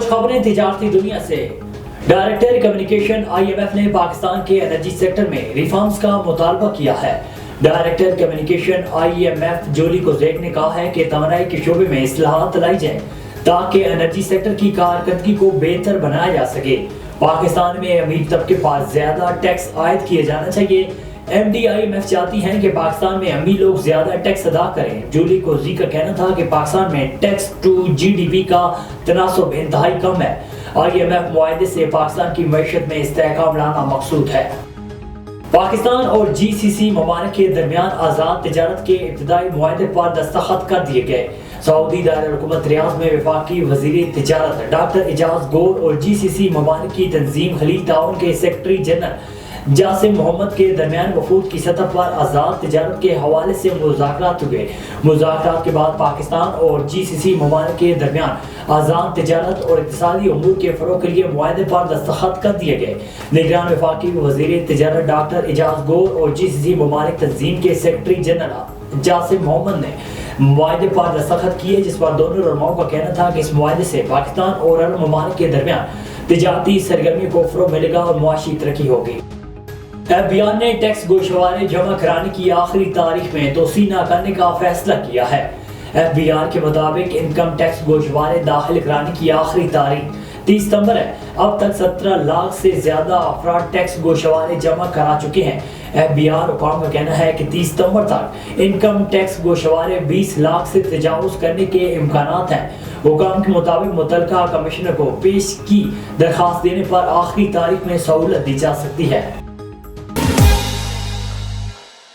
کچھ خبریں تجارتی دنیا سے۔ ڈائریکٹر کمیونیکیشن IMF نے پاکستان کے انرجی سیکٹر میں ریفارمز کا مطالبہ کیا ہے۔ ڈائریکٹر کمیونیکیشن IMF جولی کوزیک نے کہا ہے کہ توانائی کے شعبے میں اصلاحات لائی جائیں تاکہ انرجی سیکٹر کی کارکردگی کو بہتر بنایا جا سکے۔ پاکستان میں امیر طبقے پر زیادہ ٹیکس عائد کیے جانا چاہیے۔ MD IMF چاہتی ہیں کہ پاکستان میں امیر لوگ زیادہ ٹیکس ادا کریں۔ جولی کوزی کا کہنا تھا کہ پاکستان میں ٹیکس ٹو GDP کا تناسب انتہائی کم ہے۔ IMF معاہدے سے پاکستان کی معیشت میں استحکام لانا مقصود ہے۔ پاکستان اور GCC ممالک کے درمیان آزاد تجارت کے ابتدائی معاہدے پر دستخط کر دیے گئے۔ سعودی دارالحکومت ریاض میں وفاقی وزیر تجارت ڈاکٹر اعجاز گور اور GCC ممالک کی تنظیم خلیج تعاون کے سیکرٹری جنرل جاسم محمد کے درمیان وفود کی سطح پر آزاد تجارت کے حوالے سے مذاکرات ہوئے۔ مذاکرات کے بعد پاکستان اور GCC ممالک کے درمیان آزاد تجارت اور اقتصادی امور کے فروغ کے لیے معاہدے پر دستخط کر دیے گئے۔ نگران وفاقی وزیر تجارت ڈاکٹر اعجاز گور اور GCC ممالک تنظیم کے سیکرٹری جنرل جاسم محمد نے معاہدے پر دستخط کیے، جس پر دونوں رہنماؤں کا کہنا تھا کہ اس معاہدے سے پاکستان اور ان ممالک کے درمیان تجارتی سرگرمیوں کو فروغ ملے گا اور معاشی ترقی ہوگی۔ FBI نے ٹیکس گوشوارے جمع کرانے کی آخری تاریخ میں توسیع نہ کرنے کا فیصلہ کیا ہے۔ FBI کے مطابق انکم ٹیکس گوشوارے داخل کرانے کی آخری تاریخ 30 ستمبر ہے۔ اب تک 17 لاکھ سے زیادہ افراد ٹیکس گوشوارے جمع کرا چکے ہیں۔ FBI حکام کا کہنا ہے کہ 30 ستمبر تک انکم ٹیکس گوشوارے 20 لاکھ سے تجاوز کرنے کے امکانات ہیں۔ حکام کے مطابق متعلقہ کمشنر کو پیش کی درخواست دینے پر آخری تاریخ میں سہولت دی جا سکتی ہے۔